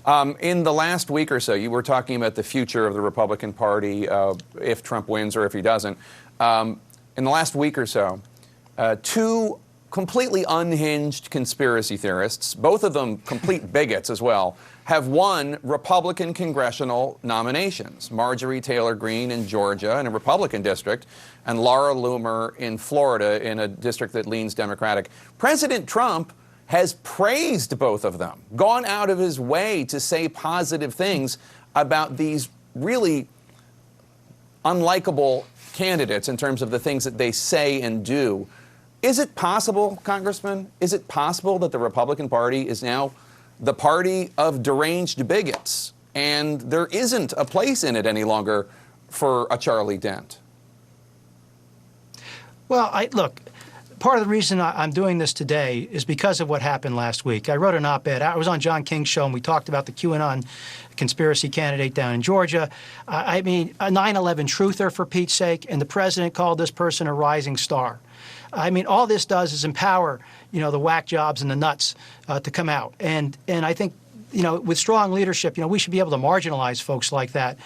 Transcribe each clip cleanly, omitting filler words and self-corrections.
In the last week or so, you were talking about the future of the Republican Party if Trump wins or if he doesn't. In the last week or so, two completely unhinged conspiracy theorists, both of them complete bigots as well, have won Republican congressional nominations. Marjorie Taylor Greene in Georgia in a Republican district, and Laura Loomer in Florida in a district that leans Democratic. President Trump has praised both of them, gone out of his way to say positive things about these really unlikable candidates in terms of the things that they say and do. Is it possible, Congressman, is it possible that the Republican Party is now the party of deranged bigots, and there isn't a place in it any longer for a Charlie Dent? Well, look, part of the reason I'm doing this today is because of what happened last week. I wrote an op-ed. I was on John King's show, and we talked about the QAnon conspiracy candidate down in Georgia. I mean, a 9/11 truther, for Pete's sake, and the president called this person a rising star. I mean, all this does is empower, the whack jobs and the nuts to come out. And I think, with strong leadership, we should be able to marginalize folks like that.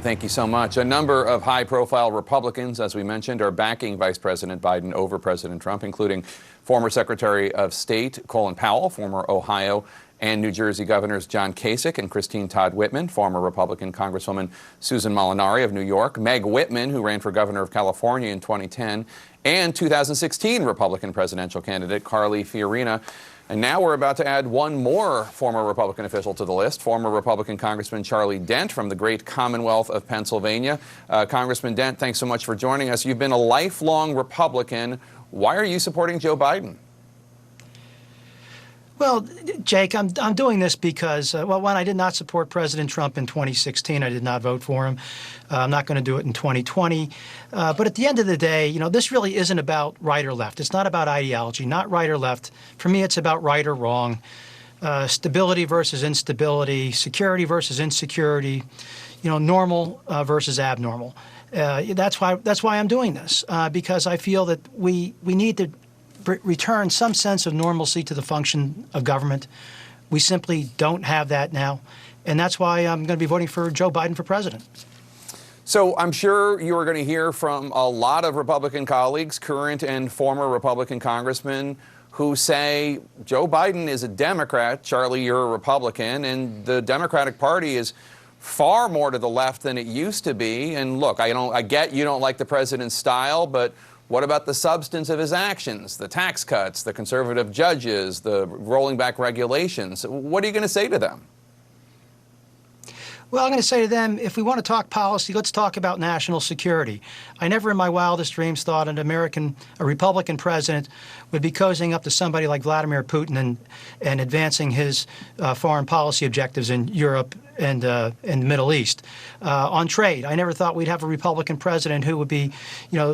Thank you so much. A number of high-profile Republicans, as we mentioned, are backing Vice President Biden over President Trump, including former Secretary of State Colin Powell, former Ohio and New Jersey Governors John Kasich and Christine Todd Whitman, former Republican Congresswoman Susan Molinari of New York, Meg Whitman, who ran for governor of California in 2010, and 2016 Republican presidential candidate Carly Fiorina. And now we're about to add one more former Republican official to the list, former Republican Congressman Charlie Dent from the great Commonwealth of Pennsylvania. Congressman Dent, thanks so much for joining us. You've been a lifelong Republican. Why are you supporting Joe Biden? Well, Jake, I'm doing this because, one, I did not support President Trump in 2016. I did not vote for him. I'm not going to do it in 2020. But at the end of the day, this really isn't about right or left. It's not about ideology, not right or left. For me, it's about right or wrong, stability versus instability, security versus insecurity, normal versus abnormal. That's why I'm doing this, because I feel that we need to return some sense of normalcy to the function of government. We simply don't have that now, and that's why I'm going to be voting for Joe Biden for president. So I'm sure you are going to hear from a lot of Republican colleagues, current and former Republican congressmen, who say Joe Biden is a Democrat, Charlie, you're a Republican, and the Democratic Party is far more to the left than it used to be. And look, I get you don't like the president's style, but what about the substance of his actions, the tax cuts, the conservative judges, the rolling back regulations? What are you going to say to them? Well, I'm going to say to them, if we want to talk policy, let's talk about national security. I never in my wildest dreams thought a Republican president would be cozying up to somebody like Vladimir Putin and advancing his foreign policy objectives in Europe and the Middle East. On trade, I never thought we'd have a Republican president who would be,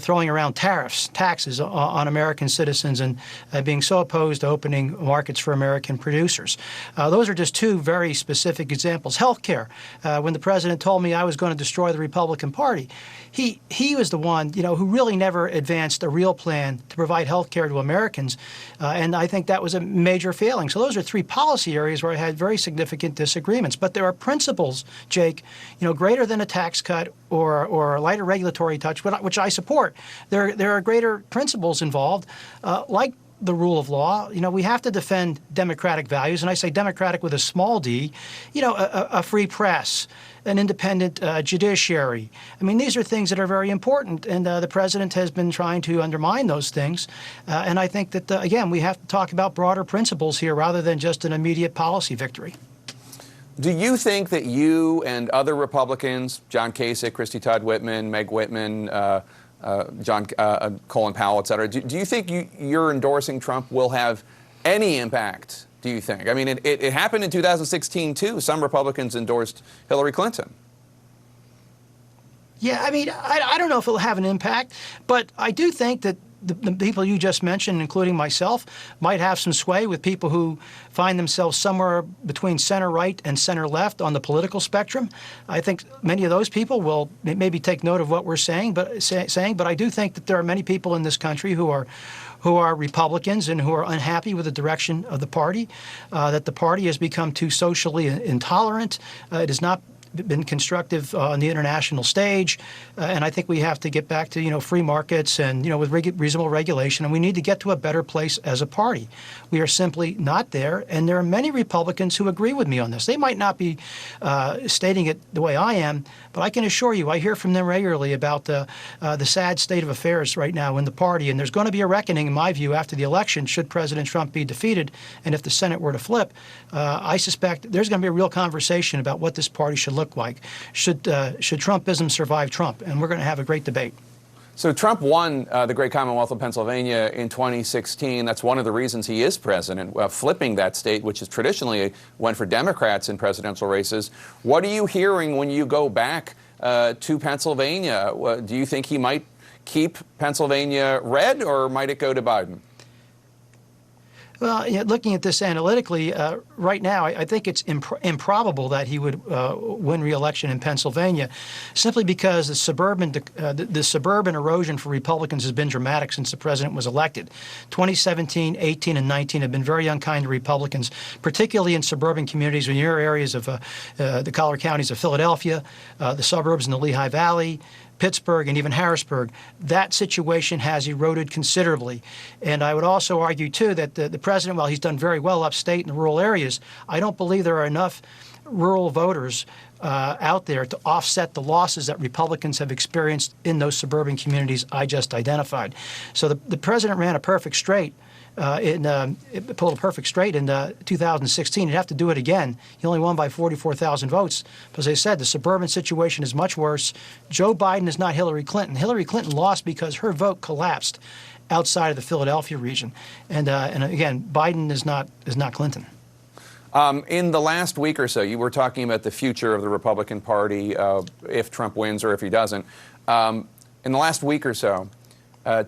throwing around tariffs, taxes on American citizens and being so opposed to opening markets for American producers. Those are just two very specific examples. Healthcare. When the president told me I was going to destroy the Republican Party, he was the one, who really never advanced a real plan to provide health care to Americans, and I think that was a major failing. So those are three policy areas where I had very significant disagreements. But there are principles, Jake, greater than a tax cut or a lighter regulatory touch, which I support. There are greater principles involved, like the rule of law. We have to defend democratic values, and I say democratic with a small d, a free press, an independent judiciary. I mean, these are things that are very important, and the president has been trying to undermine those things. And I think that, again, we have to talk about broader principles here rather than just an immediate policy victory. Do you think that you and other Republicans, John Kasich, Christy Todd Whitman, Meg Whitman, Colin Powell, et cetera, do you think you're endorsing Trump will have any impact, do you think? I mean, it happened in 2016, too. Some Republicans endorsed Hillary Clinton. Yeah, I mean, I don't know if it'll have an impact, but I do think that the people you just mentioned, including myself, might have some sway with people who find themselves somewhere between center-right and center-left on the political spectrum. I think many of those people will maybe take note of what we're saying, but I do think that there are many people in this country who are Republicans and who are unhappy with the direction of the party, that the party has become too socially intolerant. It has not been constructive on the international stage, and I think we have to get back to free markets and with reasonable regulation, and we need to get to a better place as a party. We are simply not there, and there are many Republicans who agree with me on this. They might not be stating it the way I am, but I can assure you I hear from them regularly about the sad state of affairs right now in the party, and there's going to be a reckoning, in my view, after the election should President Trump be defeated, and if the Senate were to flip. I suspect there's going to be a real conversation about what this party should look like. Should Trumpism survive Trump? And we're going to have a great debate. So Trump won the great Commonwealth of Pennsylvania in 2016. That's one of the reasons he is president, flipping that state, which is traditionally went for Democrats in presidential races. What are you hearing when you go back to Pennsylvania? Do you think he might keep Pennsylvania red, or might it go to Biden? Well, looking at this analytically, right now, I think it's improbable that he would win re-election in Pennsylvania, simply because the suburban erosion for Republicans has been dramatic since the president was elected. 2017, 18, and 19 have been very unkind to Republicans, particularly in suburban communities or near areas of the collar counties of Philadelphia, the suburbs in the Lehigh Valley, Pittsburgh, and even Harrisburg. That situation has eroded considerably. And I would also argue, too, that the president, while he's done very well upstate in the rural areas, I don't believe there are enough rural voters out there to offset the losses that Republicans have experienced in those suburban communities I just identified. So the president ran a perfect straight. Pulled a perfect straight in 2016. He'd have to do it again. He only won by 44,000 votes. But as I said, the suburban situation is much worse. Joe Biden is not Hillary Clinton. Hillary Clinton lost because her vote collapsed outside of the Philadelphia region. And again, Biden is not Clinton. In the last week or so, you were talking about the future of the Republican Party if Trump wins or if he doesn't. In the last week or so,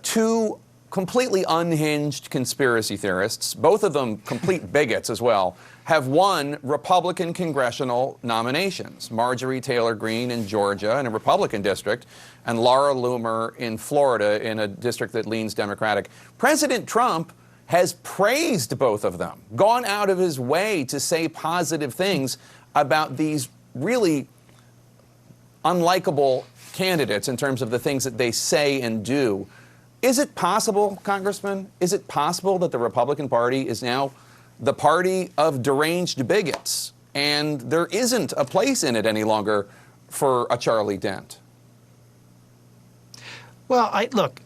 two completely unhinged conspiracy theorists, both of them complete bigots as well, have won Republican congressional nominations. Marjorie Taylor Greene in Georgia in a Republican district, and Laura Loomer in Florida in a district that leans Democratic. President Trump has praised both of them, gone out of his way to say positive things about these really unlikable candidates in terms of the things that they say and do. Is it possible, Congressman, is it possible that the Republican Party is now the party of deranged bigots, and there isn't a place in it any longer for a Charlie Dent? Well, look,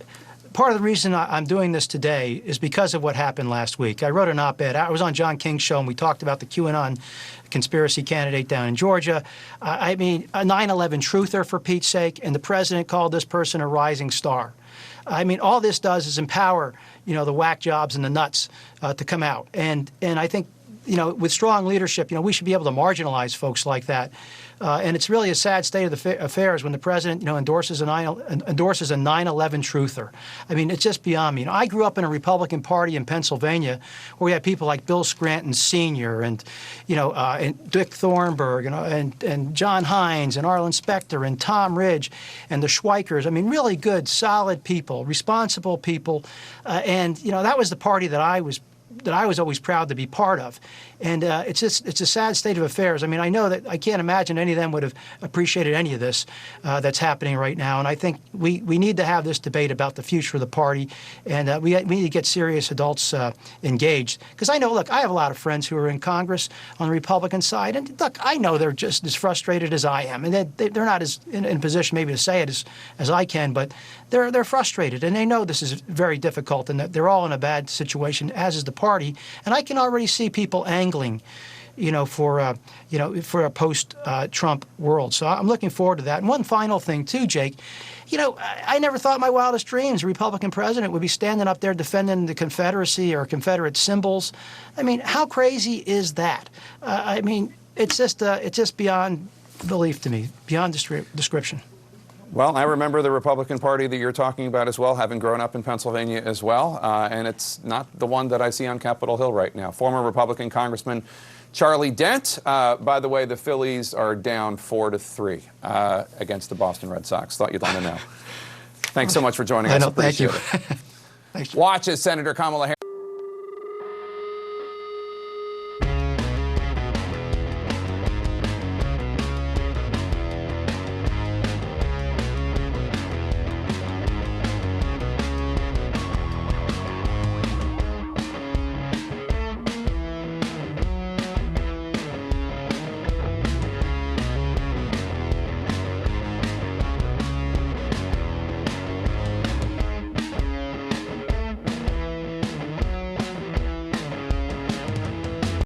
part of the reason I'm doing this today is because of what happened last week. I wrote an op-ed. I was on John King's show, and we talked about the QAnon conspiracy candidate down in Georgia. I mean, a 9/11 truther, for Pete's sake, and the president called this person a rising star. I mean, all this does is empower, the whack jobs and the nuts to come out. And I think, with strong leadership, we should be able to marginalize folks like that. And it's really a sad state of the affairs when the president, endorses a 9/11 truther. I mean, it's just beyond me. I grew up in a Republican Party in Pennsylvania where we had people like Bill Scranton Sr. and Dick Thornburg and John Hines and Arlen Specter and Tom Ridge and the Schweikers. I mean, really good, solid people, responsible people. And that was the party that I was always proud to be part of. And it's a sad state of affairs. I mean, I know that I can't imagine any of them would have appreciated any of this that's happening right now. And I think we need to have this debate about the future of the party. And we need to get serious adults engaged. Because I know, look, I have a lot of friends who are in Congress on the Republican side. And look, I know they're just as frustrated as I am. And they're not as in a position maybe to say it as I can. But they're frustrated. And they know this is very difficult and that they're all in a bad situation, as is the party. And I can already see people angling, for a post-Trump world. So I'm looking forward to that. And one final thing, too, Jake. I never thought in my wildest dreams a Republican president would be standing up there defending the Confederacy or Confederate symbols. I mean, how crazy is that? I mean, it's just beyond belief to me, beyond description. Well, I remember the Republican Party that you're talking about as well, having grown up in Pennsylvania as well, and it's not the one that I see on Capitol Hill right now. Former Republican Congressman Charlie Dent. By the way, the Phillies are down 4-3 against the Boston Red Sox. Thought you'd want to know. Thanks so much for joining us. Thank you. Watch as Senator Kamala Harris